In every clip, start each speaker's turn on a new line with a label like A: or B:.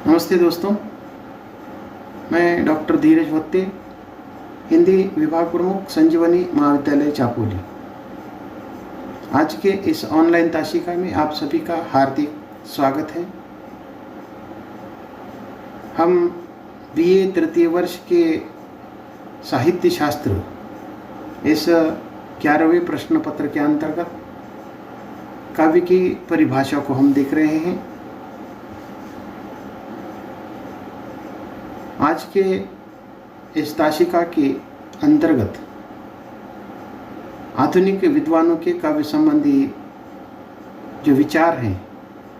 A: नमस्ते दोस्तों, मैं डॉक्टर धीरज भत्ते, हिंदी विभाग प्रमुख, संजीवनी महाविद्यालय चापोली। आज के इस ऑनलाइन ताशिका में आप सभी का हार्दिक स्वागत है। हम बीए तृतीय वर्ष के साहित्य शास्त्र इस 11वें प्रश्न पत्र के अंतर्गत काव्य की परिभाषा को हम देख रहे हैं। आज के इस ताशिका के अंतर्गत आधुनिक विद्वानों के काव्य संबंधी जो विचार हैं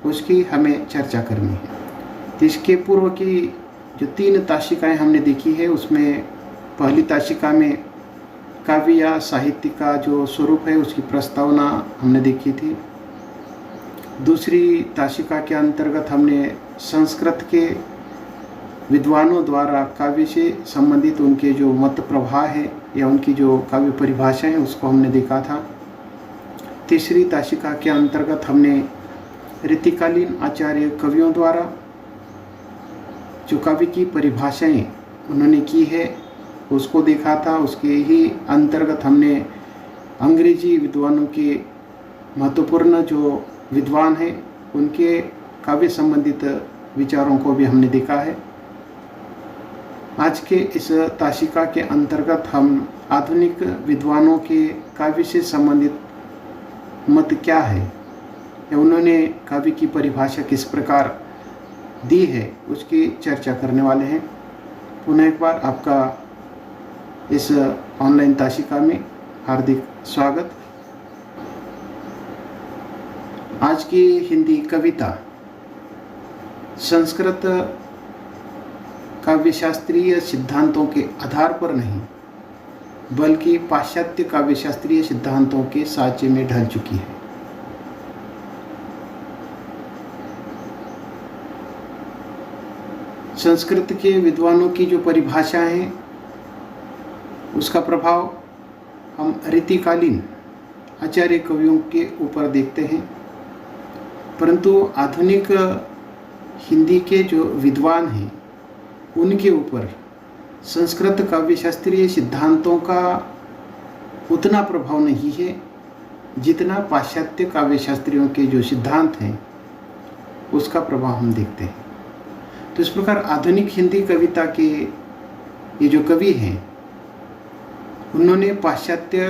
A: उसकी हमें चर्चा करनी है। तो इसके पूर्व की जो 3 ताशिकाएं हमने देखी है, उसमें पहली ताशिका में काव्य या साहित्य का जो स्वरूप है उसकी प्रस्तावना हमने देखी थी। दूसरी ताशिका के अंतर्गत हमने संस्कृत के विद्वानों द्वारा काव्य से संबंधित उनके जो मत प्रवाह है या उनकी जो काव्य परिभाषा है उसको हमने देखा था। तीसरी ताशिका के अंतर्गत हमने रीतिकालीन आचार्य कवियों द्वारा जो काव्य की परिभाषाएं उन्होंने की है उसको देखा था। उसके ही अंतर्गत हमने अंग्रेजी विद्वानों के महत्वपूर्ण जो विद्वान हैं उनके काव्य संबंधित विचारों को भी हमने देखा है। आज के इस ताशिका के अंतर्गत हम आधुनिक विद्वानों के काव्य से संबंधित मत क्या है या उन्होंने काव्य की परिभाषा किस प्रकार दी है उसकी चर्चा करने वाले हैं। पुनः एक बार आपका इस ऑनलाइन ताशिका में हार्दिक स्वागत। आज की हिंदी कविता संस्कृत काव्यशास्त्रीय सिद्धांतों के आधार पर नहीं बल्कि पाश्चात्य काव्यशास्त्रीय सिद्धांतों के साँचे में ढल चुकी है। संस्कृत के विद्वानों की जो परिभाषा है उसका प्रभाव हम रीतिकालीन आचार्य कवियों के ऊपर देखते हैं, परंतु आधुनिक हिंदी के जो विद्वान हैं उनके ऊपर संस्कृत काव्यशास्त्रीय सिद्धांतों का उतना प्रभाव नहीं है जितना पाश्चात्य काव्यशास्त्रियों के जो सिद्धांत हैं उसका प्रभाव हम देखते हैं। तो इस प्रकार आधुनिक हिंदी कविता के ये जो कवि हैं उन्होंने पाश्चात्य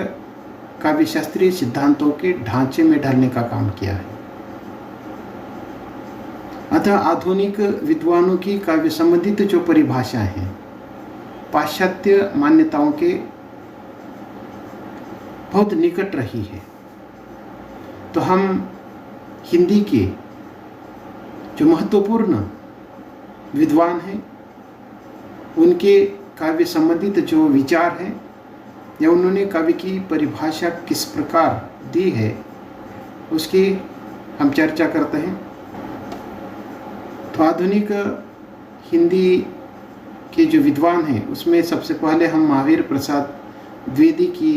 A: काव्यशास्त्रीय सिद्धांतों के ढांचे में ढलने का काम किया है। अतः आधुनिक विद्वानों की काव्य संबंधित जो परिभाषा है पाश्चात्य मान्यताओं के बहुत निकट रही है। तो हम हिंदी के जो महत्वपूर्ण विद्वान हैं उनके काव्य संबंधित जो विचार हैं या उन्होंने काव्य की परिभाषा किस प्रकार दी है उसकी हम चर्चा करते हैं। तो आधुनिक हिंदी के जो विद्वान हैं उसमें सबसे पहले हम महावीर प्रसाद द्विवेदी की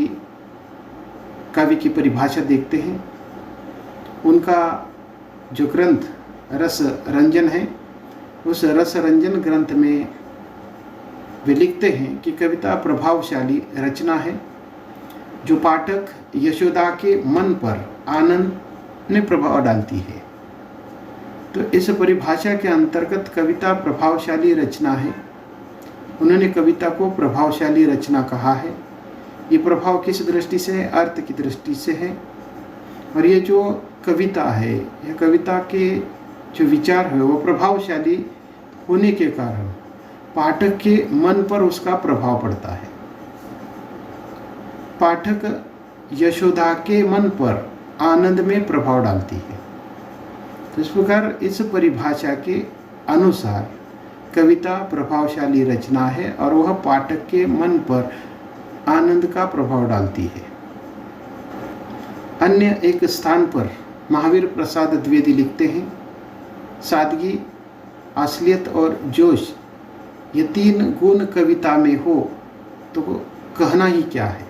A: काव्य की परिभाषा देखते हैं। उनका जो ग्रंथ रस रंजन है उस रस रंजन ग्रंथ में वे लिखते हैं कि कविता प्रभावशाली रचना है जो पाठक यशोदा के मन पर आनंद में प्रभाव डालती है। तो इस परिभाषा के अंतर्गत कविता प्रभावशाली रचना है। उन्होंने कविता को प्रभावशाली रचना कहा है। ये प्रभाव किस दृष्टि से है? अर्थ की दृष्टि से है। और ये जो कविता है यह कविता के जो विचार है वो प्रभावशाली होने के कारण पाठक के मन पर उसका प्रभाव पड़ता है। पाठक यशोदा के मन पर आनंद में प्रभाव डालती है। तो इस प्रकार इस परिभाषा के अनुसार कविता प्रभावशाली रचना है और वह पाठक के मन पर आनंद का प्रभाव डालती है। अन्य एक स्थान पर महावीर प्रसाद द्विवेदी लिखते हैं, सादगी, असलियत और जोश ये 3 गुण कविता में हो तो कहना ही क्या है।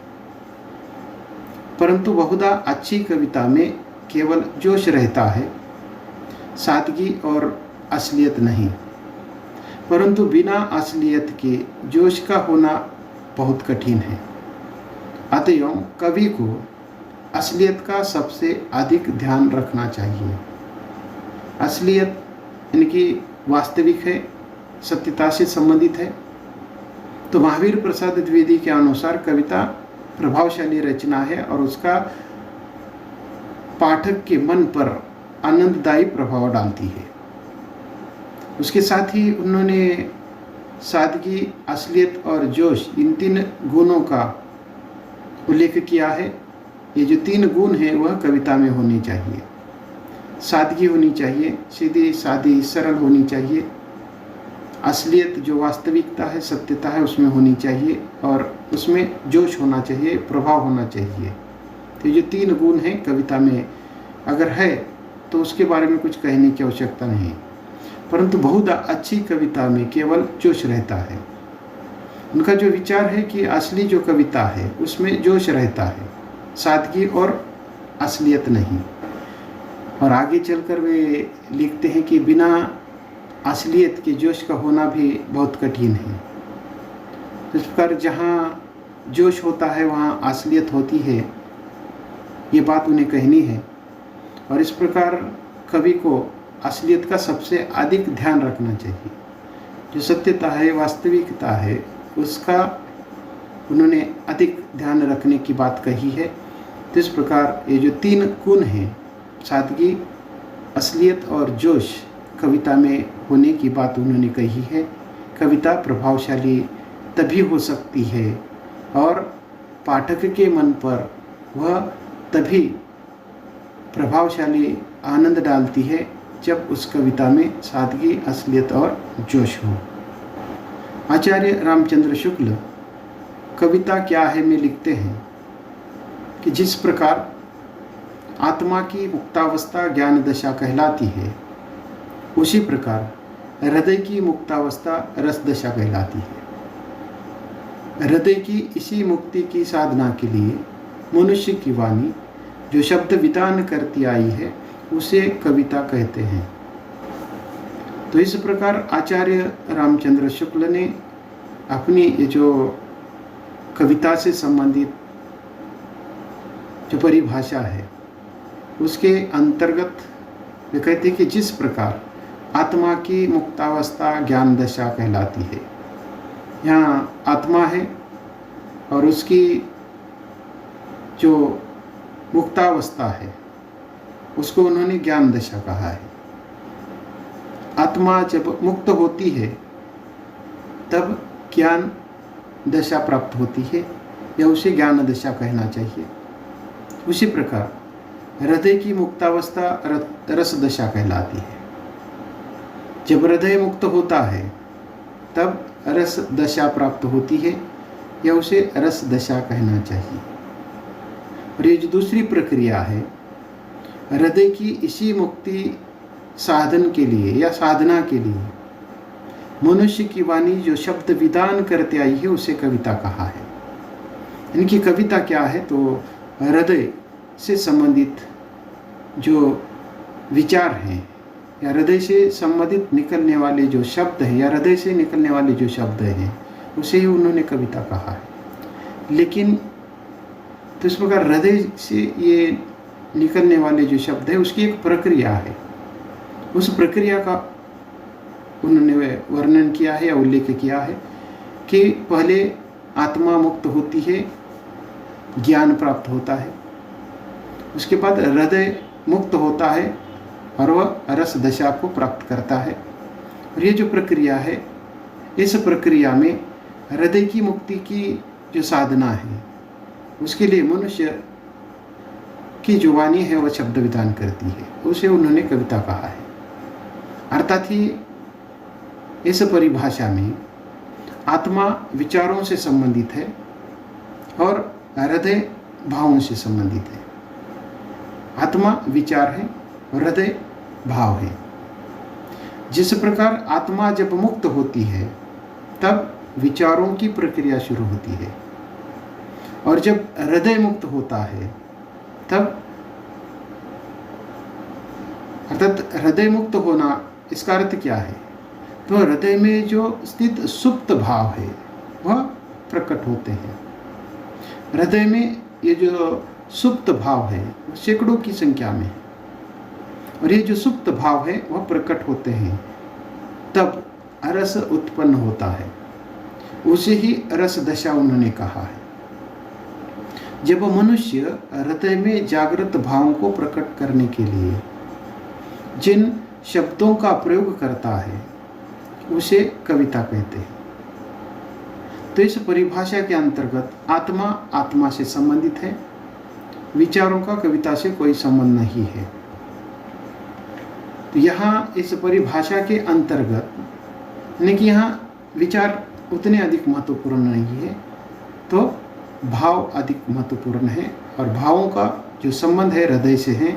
A: परंतु बहुधा अच्छी कविता में केवल जोश रहता है, सादगी और असलियत नहीं। परंतु बिना असलियत के जोश का होना बहुत कठिन है। अतएव कवि को असलियत का सबसे अधिक ध्यान रखना चाहिए। असलियत इनकी वास्तविक है, सत्यता से संबंधित है। तो महावीर प्रसाद द्विवेदी के अनुसार कविता प्रभावशाली रचना है और उसका पाठक के मन पर आनंददायी प्रभाव डालती है। उसके साथ ही उन्होंने सादगी, असलियत और जोश, इन 3 गुणों का उल्लेख किया है। ये जो 3 गुण हैं वह कविता में होनी चाहिए। सादगी होनी चाहिए, सीधी सादी सरल होनी चाहिए। असलियत जो वास्तविकता है, सत्यता है, उसमें होनी चाहिए और उसमें जोश होना चाहिए, प्रभाव होना चाहिए। तो ये 3 गुण हैं कविता में अगर है तो उसके बारे में कुछ कहने की आवश्यकता नहीं। परंतु बहुत अच्छी कविता में केवल जोश रहता है। उनका जो विचार है कि असली जो कविता है उसमें जोश रहता है, सादगी और असलियत नहीं। और आगे चलकर वे लिखते हैं कि बिना असलियत के जोश का होना भी बहुत कठिन है। इस प्रकार जहाँ जोश होता है वहाँ असलियत होती है, ये बात उन्हें कहनी है। और इस प्रकार कवि को असलियत का सबसे अधिक ध्यान रखना चाहिए। जो सत्यता है, वास्तविकता है, उसका उन्होंने अधिक ध्यान रखने की बात कही है। तो इस प्रकार ये जो 3 गुण हैं, सादगी, असलियत और जोश, कविता में होने की बात उन्होंने कही है। कविता प्रभावशाली तभी हो सकती है और पाठक के मन पर वह तभी प्रभावशाली आनंद डालती है जब उस कविता में सादगी, असलियत और जोश हो। आचार्य रामचंद्र शुक्ल कविता क्या है में लिखते हैं कि जिस प्रकार आत्मा की मुक्तावस्था ज्ञान दशा कहलाती है, उसी प्रकार हृदय की मुक्तावस्था रस दशा कहलाती है। हृदय की इसी मुक्ति की साधना के लिए मनुष्य की वाणी जो शब्द विधान करती आई है उसे कविता कहते हैं। तो इस प्रकार आचार्य रामचंद्र शुक्ल ने अपनी ये जो कविता से संबंधित जो परिभाषा है उसके अंतर्गत वे कहते हैं कि जिस प्रकार आत्मा की मुक्तावस्था ज्ञान दशा कहलाती है, यहाँ आत्मा है और उसकी जो मुक्तावस्था है उसको उन्होंने ज्ञान दशा कहा है। आत्मा जब मुक्त होती है तब ज्ञान दशा प्राप्त होती है, या उसे ज्ञान दशा कहना चाहिए। उसी प्रकार हृदय की मुक्तावस्था रस दशा कहलाती है। जब हृदय मुक्त होता है तब रस दशा प्राप्त होती है, या उसे रस दशा कहना चाहिए। और ये जो दूसरी प्रक्रिया है, हृदय की इसी मुक्ति साधन के लिए या साधना के लिए मनुष्य की वाणी जो शब्द विधान करते आई है उसे कविता कहा है। इनकी कविता क्या है, तो हृदय से संबंधित जो विचार हैं या हृदय से संबंधित निकलने वाले जो शब्द हैं या हृदय से निकलने वाले जो शब्द हैं उसे ही उन्होंने कविता कहा है। लेकिन तो इस प्रकार हृदय से ये निकलने वाले जो शब्द है उसकी एक प्रक्रिया है। उस प्रक्रिया का उन्होंने वर्णन किया है या उल्लेख किया है कि पहले आत्मा मुक्त होती है, ज्ञान प्राप्त होता है, उसके बाद हृदय मुक्त होता है और वह रस दशा को प्राप्त करता है। और ये जो प्रक्रिया है, इस प्रक्रिया में हृदय की मुक्ति की जो साधना है उसके लिए मनुष्य की जो वाणी है वह शब्द विधान करती है, उसे उन्होंने कविता कहा है। अर्थात ही इस परिभाषा में आत्मा विचारों से संबंधित है और हृदय भावों से संबंधित है। आत्मा विचार है, हृदय भाव है। जिस प्रकार आत्मा जब मुक्त होती है तब विचारों की प्रक्रिया शुरू होती है, और जब हृदय मुक्त होता है तब अर्थात हृदय मुक्त होना, इसका अर्थ क्या है, तो हृदय में जो स्थित सुप्त भाव है वह प्रकट होते हैं। हृदय में ये जो सुप्त भाव है सैकड़ों की संख्या में, और ये जो सुप्त भाव है वह प्रकट होते हैं, तब रस उत्पन्न होता है। उसे ही रस दशा उन्होंने कहा है। जब मनुष्य हृदय में जागृत भावों को प्रकट करने के लिए जिन शब्दों का प्रयोग करता है उसे कविता कहते हैं। तो इस परिभाषा के अंतर्गत आत्मा आत्मा से संबंधित है, विचारों का कविता से कोई संबंध नहीं है। तो यहाँ इस परिभाषा के अंतर्गत यानी कि यहाँ विचार उतने अधिक महत्वपूर्ण नहीं है, तो भाव अधिक महत्वपूर्ण है, और भावों का जो संबंध है हृदय से है।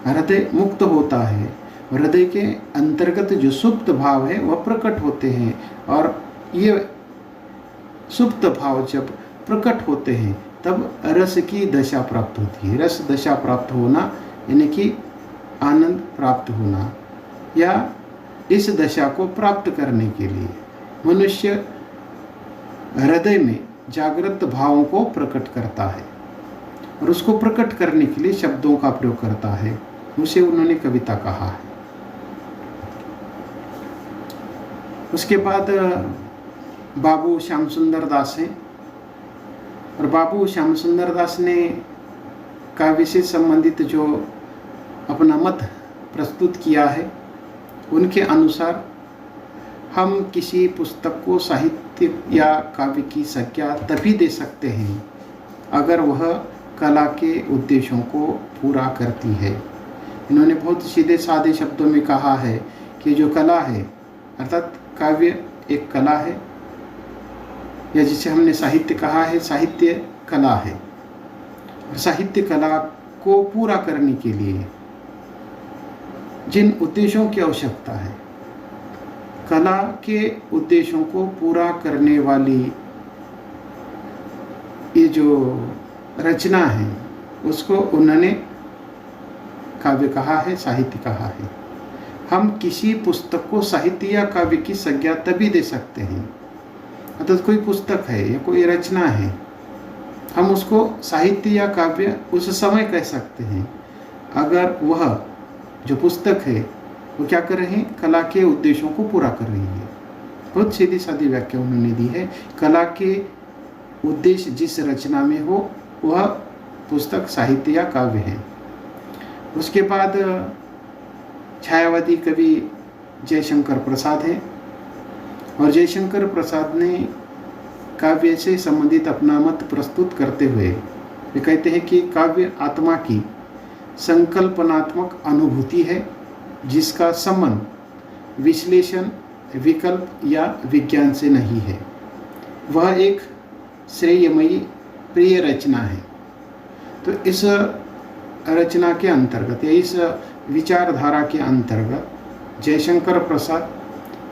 A: हृदय मुक्त होता है, हृदय के अंतर्गत जो सुप्त भाव है वह प्रकट होते हैं, और ये सुप्त भाव जब प्रकट होते हैं तब रस की दशा प्राप्त होती है। रस दशा प्राप्त होना यानी कि आनंद प्राप्त होना, या इस दशा को प्राप्त करने के लिए मनुष्य हृदय में जागृत भावों को प्रकट करता है, और उसको प्रकट करने के लिए शब्दों का प्रयोग करता है। उसे उन्होंने कविता कहा है। उसके बाद बाबू श्याम सुंदर दास हैं, और बाबू श्याम सुंदर दास ने काव्य से संबंधित जो अपना मत प्रस्तुत किया है, उनके अनुसार हम किसी पुस्तक को साहित्य या काव्य की संज्ञा तभी दे सकते हैं अगर वह कला के उद्देश्यों को पूरा करती है। इन्होंने बहुत सीधे सादे शब्दों में कहा है कि जो कला है, अर्थात काव्य एक कला है, या जिसे हमने साहित्य कहा है, साहित्य कला है। और साहित्य कला को पूरा करने के लिए जिन उद्देश्यों की आवश्यकता है, कला के उद्देश्यों को पूरा करने वाली ये जो रचना है उसको उन्होंने काव्य कहा है, साहित्य कहा है। हम किसी पुस्तक को साहित्य या काव्य की संज्ञा तभी दे सकते हैं, अर्थात कोई पुस्तक है या कोई रचना है, हम उसको साहित्य या काव्य उस समय कह सकते हैं अगर वह जो पुस्तक है वो क्या कर रहे हैं, कला के उद्देश्यों को पूरा कर रही है। बहुत सीधी सादी व्याख्या उन्होंने दी है। कला के उद्देश्य जिस रचना में हो वह पुस्तक साहित्य या काव्य है। उसके बाद छायावादी कवि जयशंकर प्रसाद हैं, और जयशंकर प्रसाद ने काव्य से संबंधित अपना मत प्रस्तुत करते हुए वे कहते हैं कि काव्य आत्मा की संकल्पनात्मक अनुभूति है जिसका संबंध विश्लेषण, विकल्प या विज्ञान से नहीं है। वह एक श्रेयमयी प्रिय रचना है। तो इस रचना के अंतर्गत या इस विचारधारा के अंतर्गत जयशंकर प्रसाद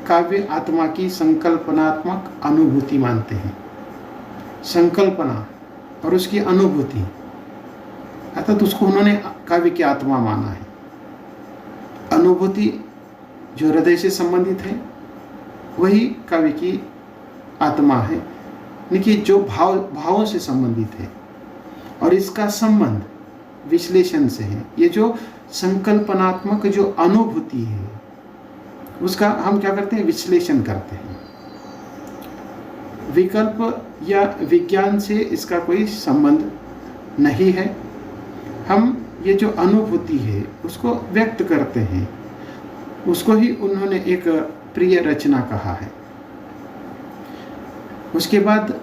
A: काव्य आत्मा की संकल्पनात्मक अनुभूति मानते हैं। संकल्पना और उसकी अनुभूति, अर्थात उसको उन्होंने काव्य की आत्मा माना है। अनुभूति जो हृदय से संबंधित है वही काव्य की आत्मा है, यानी जो भावों से संबंधित है, और इसका संबंध विश्लेषण से है। ये जो संकल्पनात्मक जो अनुभूति है उसका हम क्या करते हैं, विश्लेषण करते हैं। विकल्प या विज्ञान से इसका कोई संबंध नहीं है। हम ये जो अनुभूति है उसको व्यक्त करते हैं, उसको ही उन्होंने एक प्रिय रचना कहा है। उसके बाद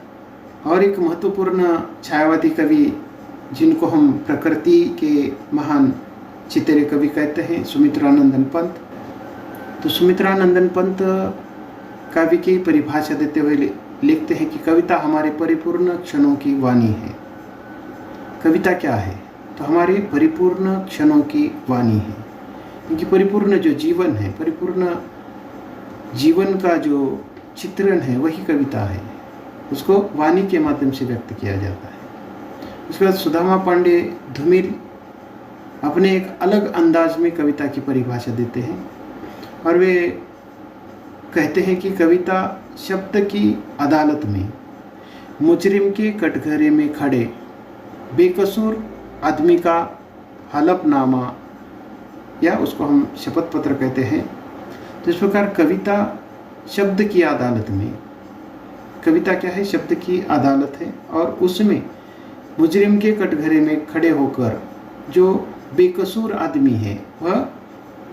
A: और एक महत्वपूर्ण छायावादी कवि जिनको हम प्रकृति के महान चित्रे कवि कहते हैं, सुमित्रानंदन पंत। तो सुमित्रानंदन पंत काव्य की परिभाषा देते हुए लिखते हैं कि कविता हमारे परिपूर्ण क्षणों की वाणी है। कविता क्या है, तो हमारे परिपूर्ण क्षणों की वाणी है, क्योंकि परिपूर्ण जो जीवन है, परिपूर्ण जीवन का जो चित्रण है वही कविता है। उसको वाणी के माध्यम से व्यक्त किया जाता है। उसके बाद सुदामा पांडे धूमिल अपने एक अलग अंदाज में कविता की परिभाषा देते हैं, और वे कहते हैं कि कविता शब्द की अदालत में मुजरिम के कटघरे में खड़े बेकसूर आदमी का हलफनामा, या उसको हम शपथ पत्र कहते हैं। तो इस प्रकार कविता शब्द की अदालत में, कविता क्या है? शब्द की अदालत है, और उसमें मुजरिम के कटघरे में खड़े होकर जो बेकसूर आदमी है वह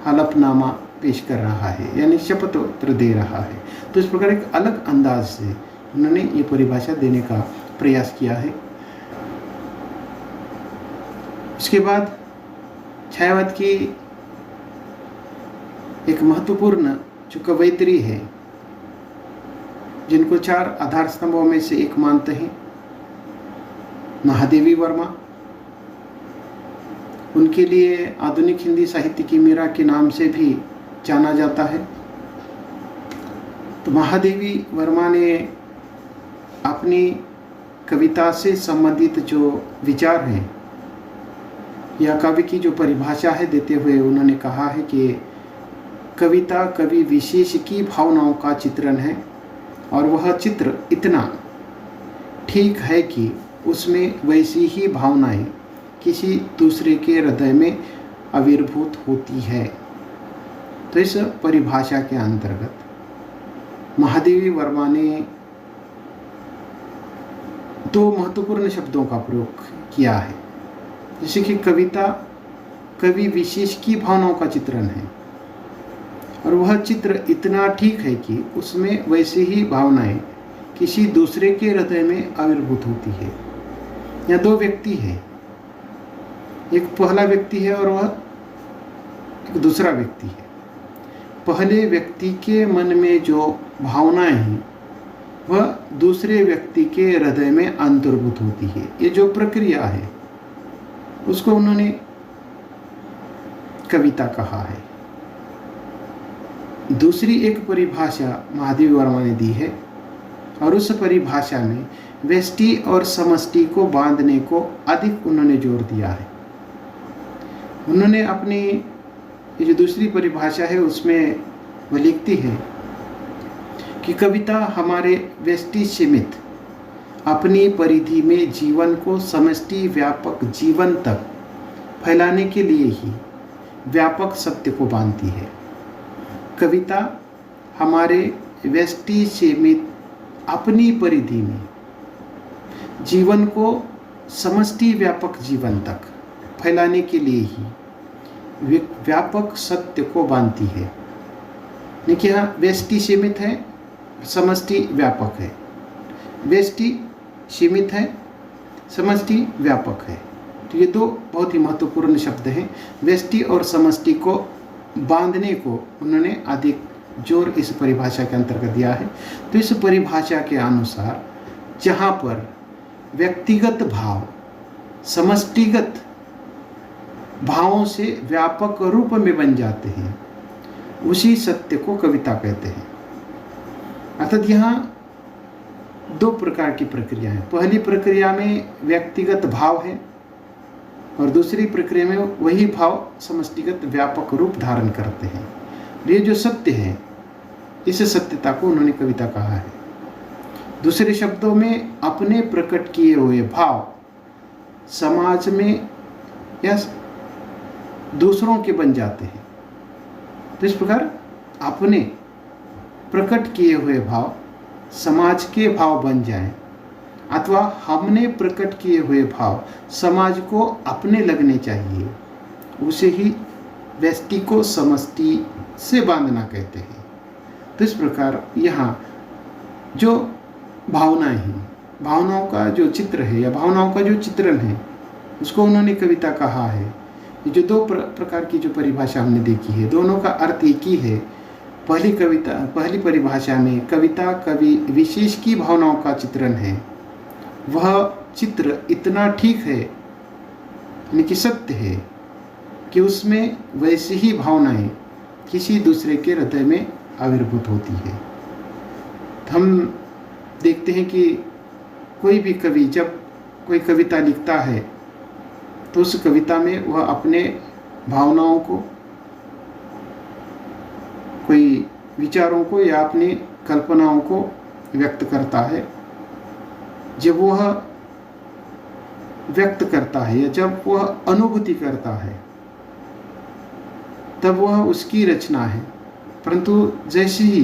A: हलफनामा पेश कर रहा है, यानी शपथ पत्र दे रहा है। तो इस प्रकार एक अलग अंदाज से उन्होंने ये परिभाषा देने का प्रयास किया है। इसके बाद छायावाद की एक महत्वपूर्ण जो कवयित्री है, जिनको 4 आधार स्तंभों में से एक मानते हैं, महादेवी वर्मा। उनके लिए आधुनिक हिंदी साहित्य की मीरा के नाम से भी जाना जाता है। तो महादेवी वर्मा ने अपनी कविता से संबंधित जो विचार हैं या काव्य की जो परिभाषा है देते हुए उन्होंने कहा है कि कविता कवि विशेष की भावनाओं का चित्रण है, और वह चित्र इतना ठीक है कि उसमें वैसी ही भावनाएं किसी दूसरे के हृदय में आविर्भूत होती है। तो इस परिभाषा के अंतर्गत महादेवी वर्मा ने 2 महत्वपूर्ण शब्दों का प्रयोग किया है, जैसे कि कविता कवि विशेष की भावनाओं का चित्रण है, और वह चित्र इतना ठीक है कि उसमें वैसी ही भावनाएं किसी दूसरे के हृदय में आविर्भूत होती है। यहाँ 2 व्यक्ति हैं, एक पहला व्यक्ति है और वह एक दूसरा व्यक्ति है। पहले व्यक्ति के मन में जो भावनाएं हैं वह दूसरे व्यक्ति के हृदय में अंतर्भूत होती है। ये जो प्रक्रिया है उसको उन्होंने कविता कहा है। दूसरी एक परिभाषा महादेवी वर्मा ने दी है, और उस परिभाषा में व्यष्टि और समष्टि को बांधने को अधिक उन्होंने जोर दिया है। उन्होंने अपनी ये जो दूसरी परिभाषा है उसमें वह लिखती है कि कविता हमारे व्यष्टि सीमित अपनी परिधि में जीवन को समष्टि व्यापक जीवन तक फैलाने के लिए ही व्यापक सत्य को बांधती है। कविता हमारे व्यष्टि सीमित अपनी परिधि में जीवन को समष्टि व्यापक जीवन तक फैलाने के लिए ही व्यापक सत्य को बांधती है। देखिए, यहाँ व्यष्टि सीमित है, समष्टि व्यापक है। व्यष्टि सीमित है, समष्टि व्यापक है। तो ये 2 बहुत ही महत्वपूर्ण शब्द हैं। व्यष्टि और समष्टि को बांधने को उन्होंने अधिक जोर इस परिभाषा के अंतर्गत दिया है। तो इस परिभाषा के अनुसार जहाँ पर व्यक्तिगत भाव समष्टिगत भावों से व्यापक रूप में बन जाते हैं, उसी सत्य को कविता कहते हैं। अर्थात यहाँ 2 प्रकार की प्रक्रिया है। पहली प्रक्रिया में व्यक्तिगत भाव है, और दूसरी प्रक्रिया में वही भाव समष्टिगत व्यापक रूप धारण करते हैं। ये जो सत्य है, इस सत्यता को उन्होंने कविता कहा है। दूसरे शब्दों में अपने प्रकट किए हुए भाव समाज में या दूसरों के बन जाते हैं। तो इस प्रकार अपने प्रकट किए हुए भाव समाज के भाव बन जाएं, अथवा हमने प्रकट किए हुए भाव समाज को अपने लगने चाहिए, उसे ही व्यष्टि को समष्टि से बांधना कहते हैं। तो इस प्रकार यहाँ जो भावनाएं हैं, भावनाओं का जो चित्र है या भावनाओं का जो चित्रण है, उसको उन्होंने कविता कहा है। ये जो 2 प्रकार की जो परिभाषा हमने देखी है, दोनों का अर्थ एक ही है। पहली परिभाषा में कविता कवि विशेष की भावनाओं का चित्रण है। वह चित्र इतना ठीक है, यानी कि सत्य है, कि उसमें वैसी ही भावनाएं किसी दूसरे के हृदय में आविर्भूत होती है। हम देखते हैं कि कोई भी कवि जब कोई कविता लिखता है तो उस कविता में वह अपने भावनाओं को कोई विचारों को या अपनी कल्पनाओं को व्यक्त करता है। जब वह व्यक्त करता है या जब वह अनुभूति करता है तब वह उसकी रचना है। परंतु जैसे ही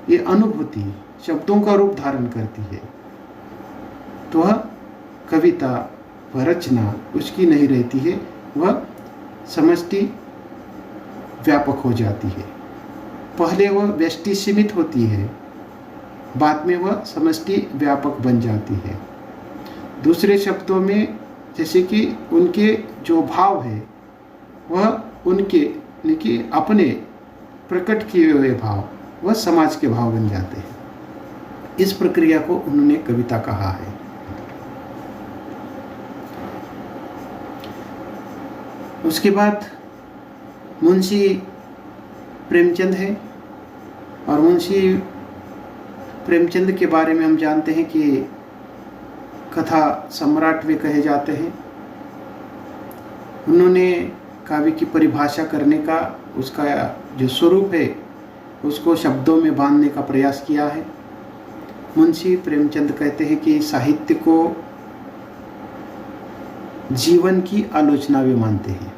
A: ये अनुभूति शब्दों का रूप धारण करती है तो वह कविता व रचना उसकी नहीं रहती है, वह समष्टि व्यापक हो जाती है। पहले वह व्यष्टि सीमित होती है, बाद में वह समष्टि व्यापक बन जाती है। दूसरे शब्दों में जैसे कि उनके जो भाव है वह उनके अपने प्रकट किए हुए भाव वह समाज के भाव बन जाते हैं। इस प्रक्रिया को उन्होंने कविता कहा है। उसके बाद मुंशी प्रेमचंद है, और मुंशी प्रेमचंद के बारे में हम जानते हैं कि कथा सम्राट वे कहे जाते हैं। उन्होंने काव्य की परिभाषा करने का, उसका जो स्वरूप है उसको शब्दों में बांधने का प्रयास किया है। मुंशी प्रेमचंद कहते हैं कि साहित्य को जीवन की आलोचना वे मानते हैं।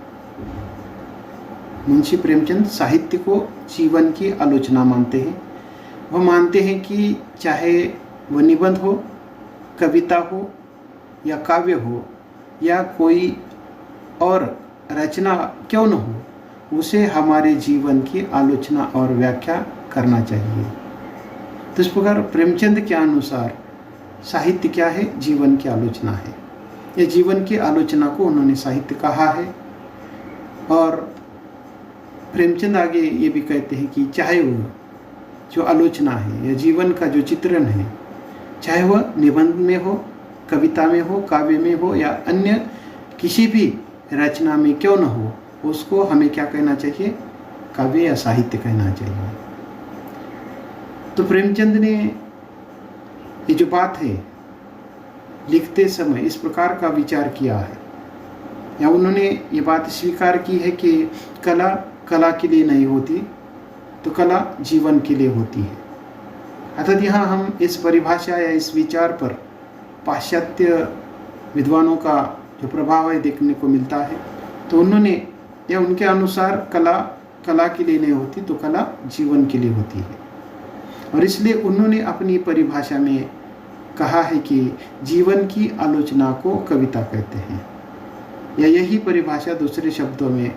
A: मुंशी प्रेमचंद साहित्य को जीवन की आलोचना मानते हैं। वह मानते हैं कि चाहे वह निबंध हो, कविता हो या काव्य हो या कोई और रचना क्यों न हो, उसे हमारे जीवन की आलोचना और व्याख्या करना चाहिए। तो इस प्रकार प्रेमचंद के अनुसार साहित्य क्या है? जीवन की आलोचना है। ये जीवन की आलोचना को उन्होंने साहित्य कहा है। और प्रेमचंद आगे ये भी कहते हैं कि चाहे वह जो आलोचना है या जीवन का जो चित्रण है, चाहे वह निबंध में हो, कविता में हो, काव्य में हो या अन्य किसी भी रचना में क्यों न हो, उसको हमें क्या कहना चाहिए? काव्य या साहित्य कहना चाहिए। तो प्रेमचंद ने ये जो बात है लिखते समय इस प्रकार का विचार किया है, या उन्होंने ये बात स्वीकार की है कि कला कला के लिए नहीं होती, तो कला जीवन के लिए होती है। अर्थात यहाँ हम इस परिभाषा या इस विचार पर पाश्चात्य विद्वानों का जो प्रभाव है देखने को मिलता है। तो उन्होंने या उनके अनुसार कला कला के लिए नहीं होती, तो कला जीवन के लिए होती है। और इसलिए उन्होंने अपनी परिभाषा में कहा है कि जीवन की आलोचना को कविता कहते हैं। या यही परिभाषा दूसरे शब्दों में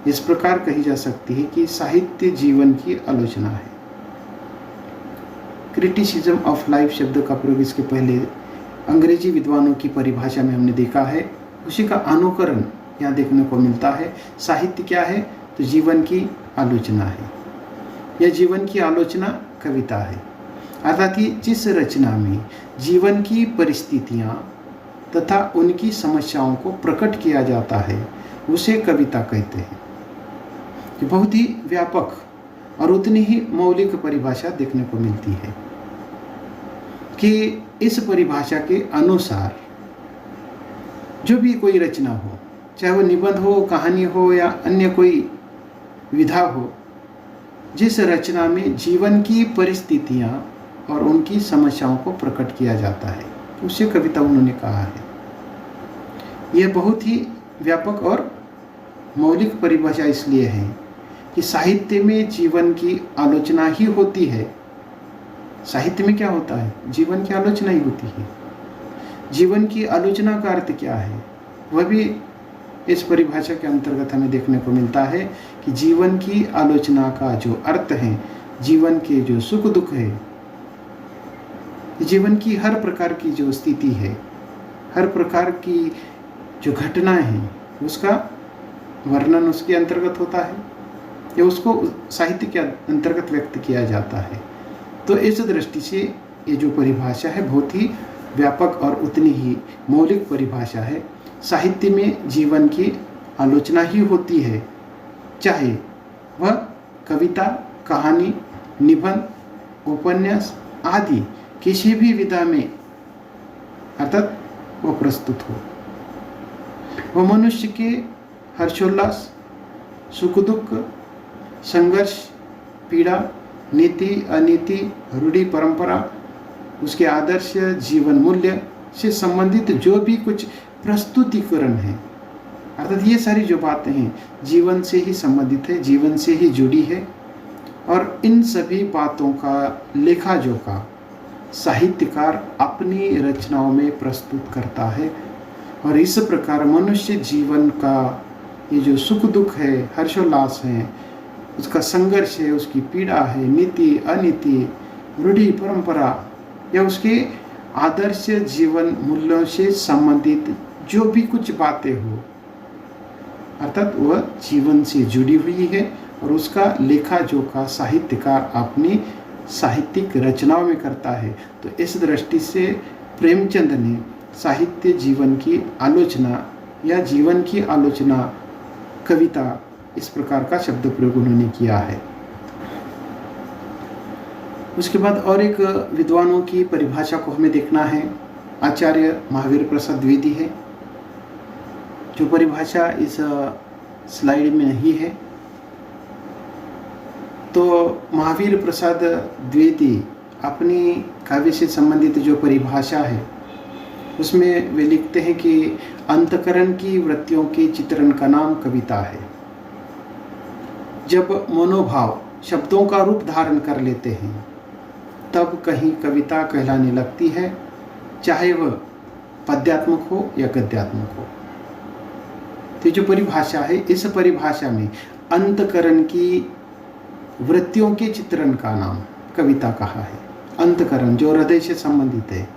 A: इस प्रकार कही जा सकती है कि साहित्य जीवन की आलोचना है। क्रिटिसिज्म ऑफ लाइफ शब्द का प्रयोग इसके पहले अंग्रेजी विद्वानों की परिभाषा में हमने देखा है, उसी का अनुकरण यहाँ देखने को मिलता है। साहित्य क्या है? तो जीवन की आलोचना है। यह जीवन की आलोचना कविता है। अर्थात जिस रचना में जीवन की परिस्थितियाँ तथा उनकी समस्याओं को प्रकट किया जाता है उसे कविता कहते हैं। ये बहुत ही व्यापक और उतनी ही मौलिक परिभाषा देखने को मिलती है कि इस परिभाषा के अनुसार जो भी कोई रचना हो, चाहे वो निबंध हो, कहानी हो या अन्य कोई विधा हो, जिस रचना में जीवन की परिस्थितियाँ और उनकी समस्याओं को प्रकट किया जाता है उसे कविता उन्होंने कहा है। यह बहुत ही व्यापक और मौलिक परिभाषा इसलिए है कि साहित्य में जीवन की आलोचना ही होती है। साहित्य में क्या होता है? जीवन की आलोचना ही होती है। जीवन की आलोचना का अर्थ क्या है? वह भी इस परिभाषा के अंतर्गत हमें देखने को मिलता है कि जीवन की आलोचना का जो अर्थ है, जीवन के जो सुख दुख है, जीवन की हर प्रकार की जो स्थिति है, हर प्रकार की जो घटनाएं हैं, उसका वर्णन उसके अंतर्गत होता है या उसको साहित्य के अंतर्गत व्यक्त किया जाता है। तो इस दृष्टि से ये जो परिभाषा है बहुत ही व्यापक और उतनी ही मौलिक परिभाषा है। साहित्य में जीवन की आलोचना ही होती है, चाहे वह कविता, कहानी, निबंध, उपन्यास आदि किसी भी विधा में अर्थात वह प्रस्तुत हो। वह मनुष्य के हर्षोल्लास, सुख दुख, संघर्ष, पीड़ा नीति अनीति, रूढ़ि परंपरा, उसके आदर्श, जीवन मूल्य से संबंधित जो भी कुछ प्रस्तुतिकरण है, अर्थात ये सारी जो बातें हैं जीवन से ही संबंधित है, जीवन से ही जुड़ी है, और इन सभी बातों का लेखा जोखा साहित्यकार अपनी रचनाओं में प्रस्तुत करता है। और इस प्रकार मनुष्य जीवन का ये जो सुख दुख है, हर्षोल्लास है, उसका संघर्ष है, उसकी पीड़ा है, नीति अनीति, रूढ़ि परंपरा, या उसके आदर्श जीवन मूल्यों से संबंधित जो भी कुछ बातें हो, अर्थात वह जीवन से जुड़ी हुई है, और उसका लेखा जोखा साहित्यकार अपनी साहित्यिक रचनाओं में करता है। तो इस दृष्टि से प्रेमचंद ने साहित्य जीवन की आलोचना या जीवन की आलोचना कविता, इस प्रकार का शब्द प्रयोग उन्होंने किया है। उसके बाद और एक विद्वानों की परिभाषा को हमें देखना है, आचार्य महावीर प्रसाद द्विवेदी है, जो परिभाषा इस स्लाइड में नहीं है। तो महावीर प्रसाद द्विवेदी अपनी काव्य से संबंधित जो परिभाषा है उसमें वे लिखते हैं कि अंतकरण की वृत्तियों के चित्रण का नाम कविता है। जब मनोभाव शब्दों का रूप धारण कर लेते हैं तब कहीं कविता कहलाने लगती है, चाहे वह पद्यात्मक हो या गद्यात्मक हो। तो जो परिभाषा है, इस परिभाषा में अंतकरण की वृत्तियों के चित्रण का नाम कविता कहा है। अंतकरण जो हृदय से संबंधित है।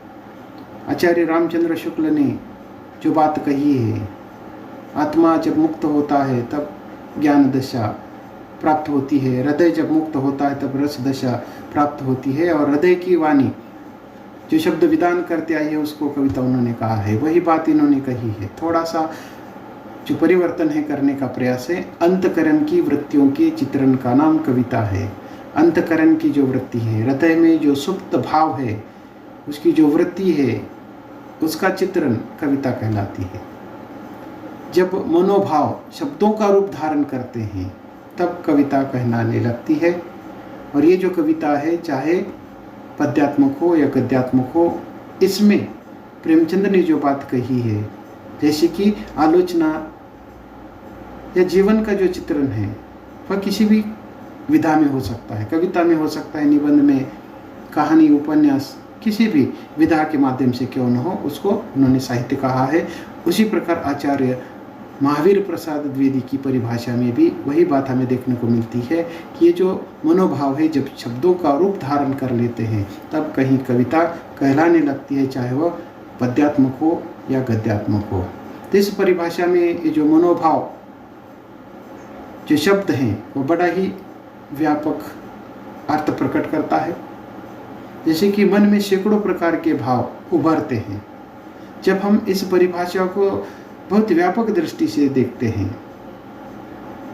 A: आचार्य रामचंद्र शुक्ल ने जो बात कही है, आत्मा जब मुक्त होता है तब ज्ञान दशा प्राप्त होती है, हृदय जब मुक्त होता है तब रस दशा प्राप्त होती है, और हृदय की वाणी जो शब्द विधान करते आई है उसको कविता उन्होंने कहा है। वही बात इन्होंने कही है, थोड़ा सा जो परिवर्तन है करने का प्रयास है। अंतकरण की वृत्तियों के चित्रण का नाम कविता है। अंतकरण की जो वृत्ति है, हृदय में जो सुप्त भाव है, उसकी जो वृत्ति है, उसका चित्रण कविता कहलाती है। जब मनोभाव शब्दों का रूप धारण करते हैं तब कविता कहलाने लगती है। और ये जो कविता है, चाहे पद्यात्मक हो या गद्यात्मक हो, इसमें प्रेमचंद ने जो बात कही है, जैसे कि आलोचना या जीवन का जो चित्रण है वह किसी भी विधा में हो सकता है, कविता में हो सकता है, निबंध में, कहानी, उपन्यास, किसी भी विधा के माध्यम से क्यों न हो, उसको उन्होंने साहित्य कहा है। उसी प्रकार आचार्य महावीर प्रसाद द्विवेदी की परिभाषा में भी वही बात हमें देखने को मिलती है कि ये जो मनोभाव है जब शब्दों का रूप धारण कर लेते हैं तब कहीं कविता कहलाने लगती है, चाहे वह पद्यात्मक हो या गद्यात्मक हो। तो इस परिभाषा में ये जो मनोभाव जो शब्द हैं वो बड़ा ही व्यापक अर्थ प्रकट करता है। जैसे कि मन में सैकड़ों प्रकार के भाव उभरते हैं। जब हम इस परिभाषा को बहुत व्यापक दृष्टि से देखते हैं,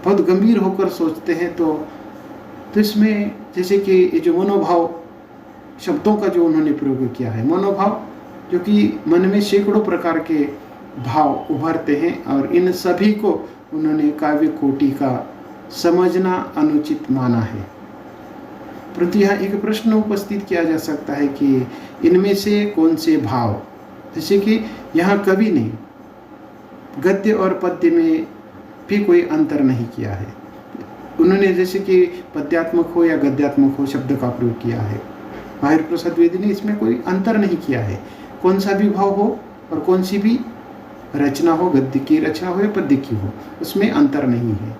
A: बहुत गंभीर होकर सोचते हैं, तो इसमें जैसे कि ये जो मनोभाव शब्दों का जो उन्होंने प्रयोग किया है, मनोभाव जो कि मन में सैकड़ों प्रकार के भाव उभरते हैं, और इन सभी को उन्होंने काव्य कोटि का समझना अनुचित माना है। परंतु यहाँ एक प्रश्न उपस्थित किया जा सकता है कि इनमें से कौन से भाव, जैसे कि यहाँ कवि ने गद्य और पद्य में भी कोई अंतर नहीं किया है। उन्होंने जैसे कि पद्यात्मक हो या गद्यात्मक हो शब्द का प्रयोग किया है। महावीर प्रसाद द्विवेदी ने इसमें कोई अंतर नहीं किया है। कौन सा भी भाव हो और कौन सी भी रचना हो, गद्य की रचना हो या पद्य की हो, उसमें अंतर नहीं है।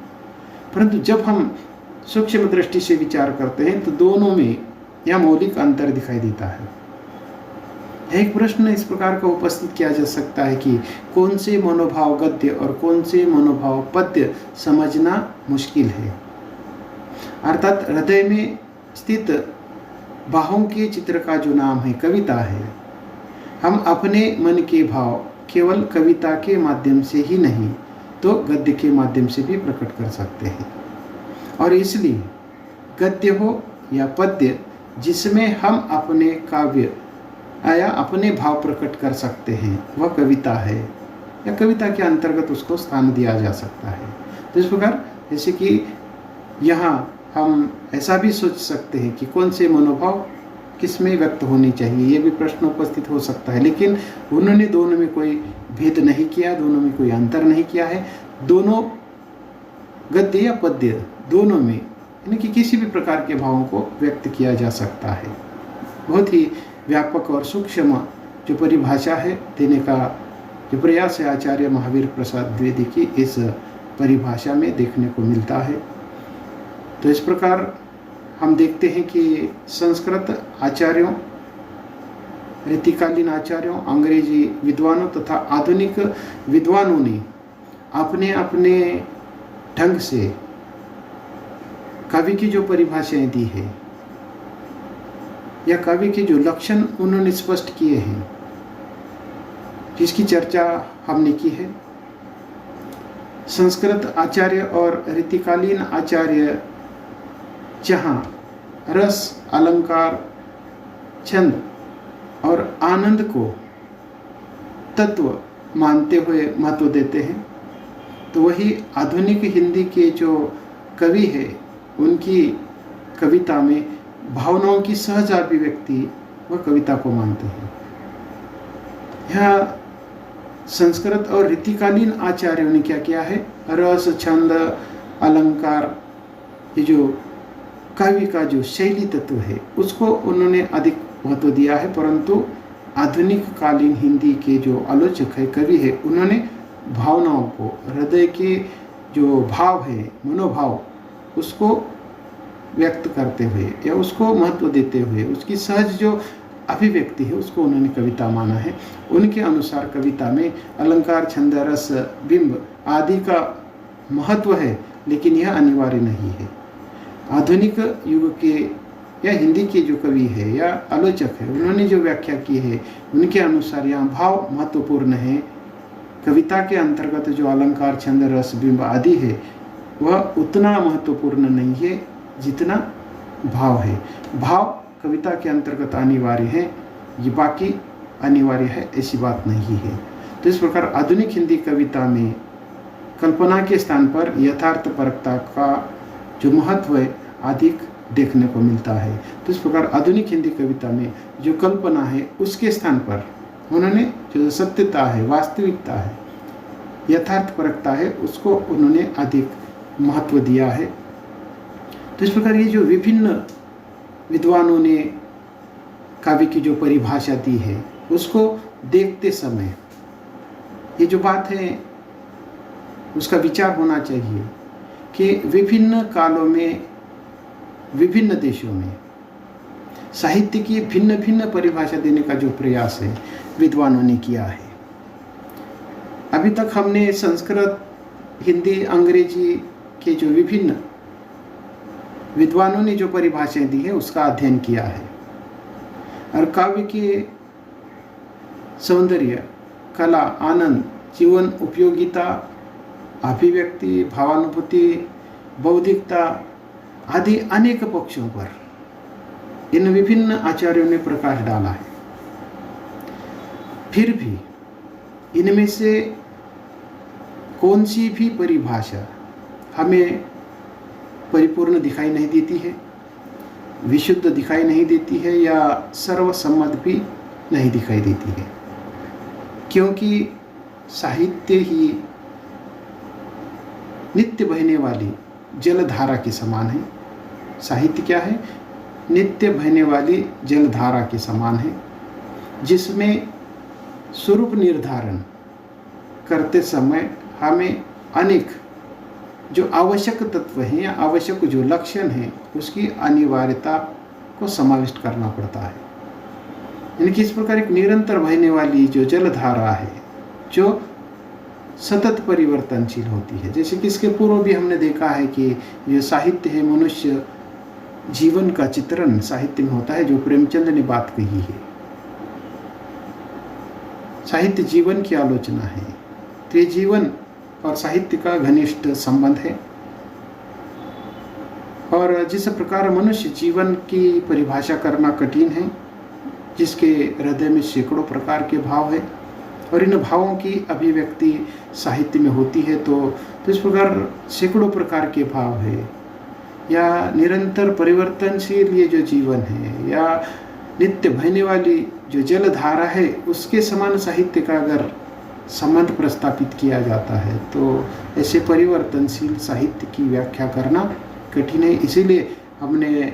A: परंतु जब हम सूक्ष्म दृष्टि से विचार करते हैं तो दोनों में यह मौलिक अंतर दिखाई देता है। एक प्रश्न इस प्रकार का उपस्थित किया जा सकता है कि कौन से मनोभाव गद्य और कौन से मनोभाव पद्य समझना मुश्किल है। अर्थात हृदय में स्थित भावों के चित्र का जो नाम है कविता है। हम अपने मन के भाव केवल कविता के माध्यम से ही नहीं तो गद्य के माध्यम से भी प्रकट कर सकते हैं, और इसलिए गद्य हो या पद्य जिसमें हम अपने काव्य या अपने भाव प्रकट कर सकते हैं वह कविता है, या कविता के अंतर्गत उसको स्थान दिया जा सकता है। तो इस प्रकार जैसे कि यहाँ हम ऐसा भी सोच सकते हैं कि कौन से मनोभाव किस में व्यक्त होने चाहिए, ये भी प्रश्न उपस्थित हो सकता है। लेकिन उन्होंने दोनों में कोई भेद नहीं किया, दोनों में कोई अंतर नहीं किया है। दोनों गद्य या पद्य दोनों में यानी कि किसी भी प्रकार के भावों को व्यक्त किया जा सकता है। बहुत ही व्यापक और सूक्ष्म जो परिभाषा है देने का जो प्रयास है आचार्य महावीर प्रसाद द्विवेदी की इस परिभाषा में देखने को मिलता है। तो इस प्रकार हम देखते हैं कि संस्कृत आचार्यों, रीतिकालीन आचार्यों, अंग्रेजी विद्वानों तथा आधुनिक विद्वानों ने अपने अपने ढंग से कवि की जो परिभाषाएं दी है या कवि के जो लक्षण उन्होंने स्पष्ट किए हैं, जिसकी चर्चा हमने की है। संस्कृत आचार्य और रीतिकालीन आचार्य जहाँ रस, अलंकार, छंद और आनंद को तत्व मानते हुए महत्व देते हैं, तो वही आधुनिक हिंदी के जो कवि है उनकी कविता में भावनाओं की सहज अभिव्यक्ति व कविता को मानते हैं। यहाँ संस्कृत और रीतिकालीन आचार्यों ने क्या किया है, रस, छंद, अलंकार, ये जो कवि का जो शैली तत्व है उसको उन्होंने अधिक महत्व दिया है। परंतु आधुनिक कालीन हिंदी के जो आलोचक है, कवि है, उन्होंने भावनाओं को, हृदय के जो भाव है, मनोभाव, उसको व्यक्त करते हुए या उसको महत्व देते हुए उसकी सहज जो अभिव्यक्ति है उसको उन्होंने कविता माना है। उनके अनुसार कविता में अलंकार, छंद, रस, बिंब आदि का महत्व है, लेकिन यह अनिवार्य नहीं है। आधुनिक युग के या हिंदी के जो कवि है या आलोचक है, उन्होंने जो व्याख्या की है उनके अनुसार यहाँ भाव महत्वपूर्ण है। कविता के अंतर्गत जो अलंकार, छंद, रस, बिंब आदि है वह उतना महत्वपूर्ण नहीं है जितना भाव है। भाव कविता के अंतर्गत अनिवार्य है, ये बाकी अनिवार्य है ऐसी बात नहीं है। तो इस प्रकार आधुनिक हिंदी कविता में कल्पना के स्थान पर यथार्थपरकता का जो महत्व है अधिक देखने को मिलता है। तो इस प्रकार आधुनिक हिंदी कविता में जो कल्पना है उसके स्थान पर उन्होंने जो सत्यता है, वास्तविकता है, यथार्थपरकता है, उसको उन्होंने अधिक महत्व दिया है। तो इस प्रकार ये जो विभिन्न विद्वानों ने काव्य की जो परिभाषा दी है उसको देखते समय ये जो बात है उसका विचार होना चाहिए कि विभिन्न कालों में, विभिन्न देशों में साहित्य की भिन्न भिन्न परिभाषा देने का जो प्रयास है विद्वानों ने किया है। अभी तक हमने संस्कृत, हिंदी, अंग्रेजी के जो विभिन्न विद्वानों ने जो परिभाषाएं दी है उसका अध्ययन किया है और काव्य के सौंदर्य, कला, आनंद, जीवन उपयोगिता, अभिव्यक्ति, भावानुभूति, बौद्धिकता आदि अनेक पक्षों पर इन विभिन्न आचार्यों ने प्रकाश डाला है। फिर भी इनमें से कौन सी भी परिभाषा हमें परिपूर्ण दिखाई नहीं देती है, विशुद्ध दिखाई नहीं देती है या सर्वसम्मत भी नहीं दिखाई देती है, क्योंकि साहित्य ही नित्य बहने वाली जलधारा के समान है। साहित्य क्या है? नित्य बहने वाली जलधारा के समान है, जिसमें स्वरूप निर्धारण करते समय हमें अनेक जो आवश्यक तत्व हैं या आवश्यक जो लक्षण हैं उसकी अनिवार्यता को समाविष्ट करना पड़ता है। यानी कि इस प्रकार एक निरंतर बहने वाली जो जलधारा है जो सतत परिवर्तनशील होती है। जैसे कि इसके पूर्व भी हमने देखा है कि ये साहित्य है, मनुष्य जीवन का चित्रण साहित्य में होता है, जो प्रेमचंद ने बात कही है। साहित्य जीवन की आलोचना है, तो ये जीवन और साहित्य का घनिष्ठ संबंध है। और जिस प्रकार मनुष्य जीवन की परिभाषा करना कठिन है, जिसके हृदय में सैकड़ों प्रकार के भाव है और इन भावों की अभिव्यक्ति साहित्य में होती है, तो इस प्रकार सैकड़ों प्रकार के भाव है, या निरंतर परिवर्तनशील ये जो जीवन है, या नित्य बहने वाली जो जलधारा है, उसके समान साहित्य का अगर संबंध प्रस्तापित किया जाता है तो ऐसे परिवर्तनशील साहित्य की व्याख्या करना कठिन है। इसीलिए हमने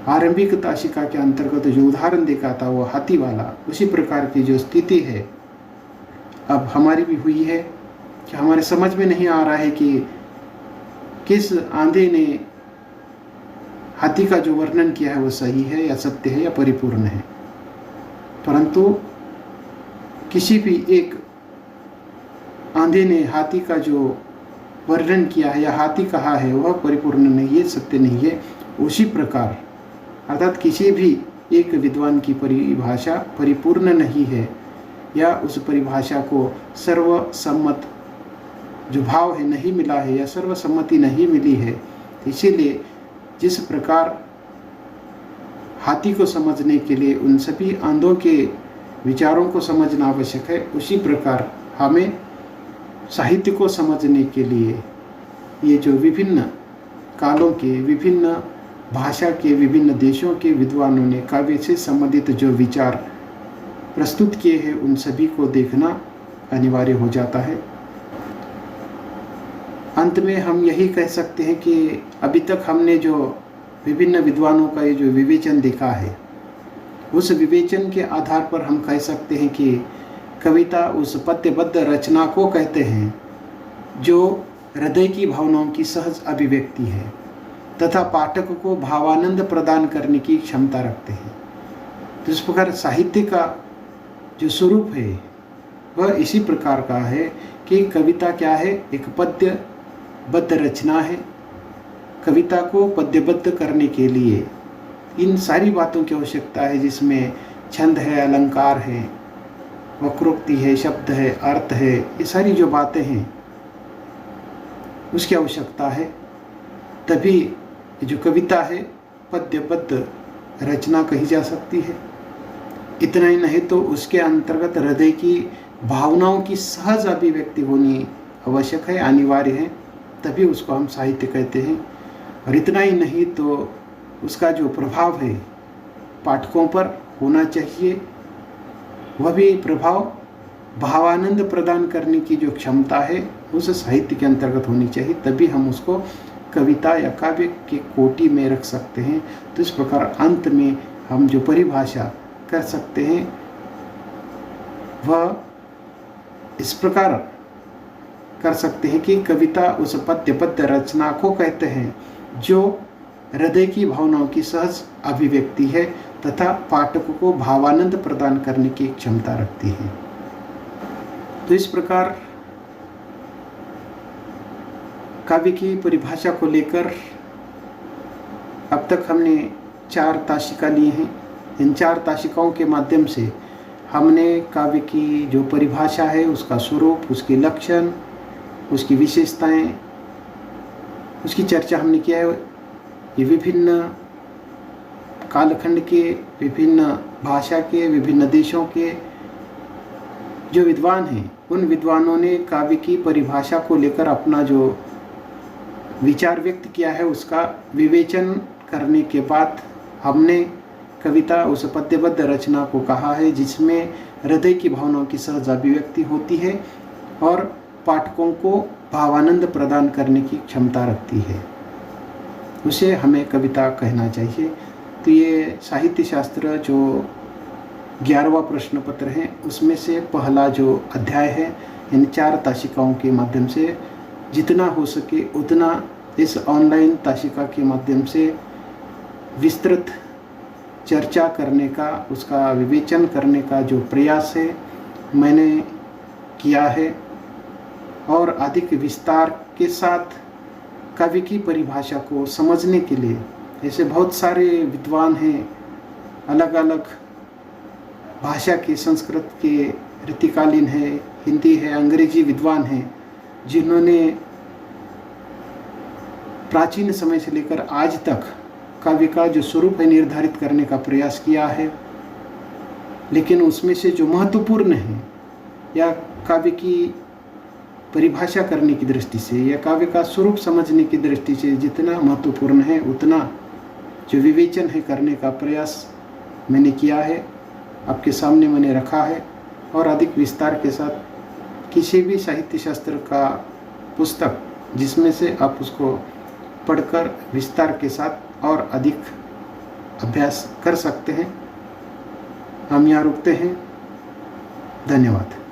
A: आरंभिक ताशिका के अंतर्गत जो उदाहरण देखा था वो हाथी वाला, उसी प्रकार की जो स्थिति है अब हमारी भी हुई है कि हमारे समझ में नहीं आ रहा है कि किस आंधे ने हाथी का जो वर्णन किया है वो सही है या सत्य है या परिपूर्ण है। परंतु किसी भी एक आंधे ने हाथी का जो वर्णन किया है या हाथी कहा है वह परिपूर्ण नहीं है, सत्य नहीं है। उसी प्रकार अर्थात किसी भी एक विद्वान की परिभाषा परिपूर्ण नहीं है या उस परिभाषा को सर्वसम्मत जो भाव है नहीं मिला है या सर्वसम्मति नहीं मिली है। इसीलिए जिस प्रकार हाथी को समझने के लिए उन सभी आंधों के विचारों को समझना आवश्यक है, उसी प्रकार हमें साहित्य को समझने के लिए ये जो विभिन्न कालों के, विभिन्न भाषा के, विभिन्न देशों के विद्वानों ने काव्य से संबंधित जो विचार प्रस्तुत किए हैं उन सभी को देखना अनिवार्य हो जाता है। अंत में हम यही कह सकते हैं कि अभी तक हमने जो विभिन्न विद्वानों का ये जो विवेचन देखा है, उस विवेचन के आधार पर हम कह सकते हैं कि कविता उस पद्यबद्ध रचना को कहते हैं जो हृदय की भावनाओं की सहज अभिव्यक्ति है तथा पाठक को भावानंद प्रदान करने की क्षमता रखते हैं। तो इस प्रकार साहित्य का जो स्वरूप है वह इसी प्रकार का है कि कविता क्या है, एक पद्यबद्ध रचना है। कविता को पद्यबद्ध करने के लिए इन सारी बातों की आवश्यकता है, जिसमें छंद है, अलंकार है, वक्रोक्ति है, शब्द है, अर्थ है, ये सारी जो बातें हैं उसकी आवश्यकता है। तभी जो कविता है पद्यबद्ध रचना कही जा सकती है। इतना ही नहीं तो उसके अंतर्गत हृदय की भावनाओं की सहज अभिव्यक्ति होनी आवश्यक है, अनिवार्य है, तभी उसको हम साहित्य कहते हैं। और इतना ही नहीं तो उसका जो प्रभाव है पाठकों पर होना चाहिए, वह भी प्रभाव भावानंद प्रदान करने की जो क्षमता है उस साहित्य के अंतर्गत होनी चाहिए, तभी हम उसको कविता या काव्य के कोटि में रख सकते हैं। तो इस प्रकार अंत में हम जो परिभाषा कर सकते हैं वह इस प्रकार कर सकते हैं कि कविता उस पद्यबद्ध रचना को कहते हैं जो हृदय की भावनाओं की सहज अभिव्यक्ति है तथा पाठक को भावानंद प्रदान करने की क्षमता रखती है। तो इस प्रकार काव्य की परिभाषा को लेकर अब तक हमने 4 ताशिका लिए हैं। इन 4 ताशिकाओं के माध्यम से हमने काव्य की जो परिभाषा है, उसका स्वरूप, उसके लक्षण, उसकी विशेषताएं, उसकी चर्चा हमने किया है। ये विभिन्न कालखंड के, विभिन्न भाषा के, विभिन्न देशों के जो विद्वान हैं, उन विद्वानों ने काव्य की परिभाषा को लेकर अपना जो विचार व्यक्त किया है, उसका विवेचन करने के बाद हमने कविता उस पद्यबद्ध रचना को कहा है जिसमें हृदय की भावनाओं की सहज अभिव्यक्ति होती है और पाठकों को भावानंद प्रदान करने की क्षमता रखती है, उसे हमें कविता कहना चाहिए। तो ये साहित्य शास्त्र जो 11वां प्रश्न पत्र है उसमें से पहला जो अध्याय है, इन 4 ताशिकाओं के माध्यम से जितना हो सके उतना इस ऑनलाइन ताशिका के माध्यम से विस्तृत चर्चा करने का, उसका विवेचन करने का जो प्रयास है मैंने किया है। और अधिक विस्तार के साथ काव्य की परिभाषा को समझने के लिए ऐसे बहुत सारे विद्वान हैं, अलग अलग भाषा के, संस्कृत के, रीतिकालीन है, हिंदी है, अंग्रेजी विद्वान हैं, जिन्होंने प्राचीन समय से लेकर आज तक काव्य का जो स्वरूप है निर्धारित करने का प्रयास किया है। लेकिन उसमें से जो महत्वपूर्ण है या काव्य की परिभाषा करने की दृष्टि से या काव्य का स्वरूप समझने की दृष्टि से जितना महत्वपूर्ण है उतना जो विवेचन है करने का प्रयास मैंने किया है, आपके सामने मैंने रखा है। और अधिक विस्तार के साथ किसी भी साहित्य शास्त्र का पुस्तक जिसमें से आप उसको पढ़कर विस्तार के साथ और अधिक अभ्यास कर सकते हैं। हम यहाँ रुकते हैं। धन्यवाद।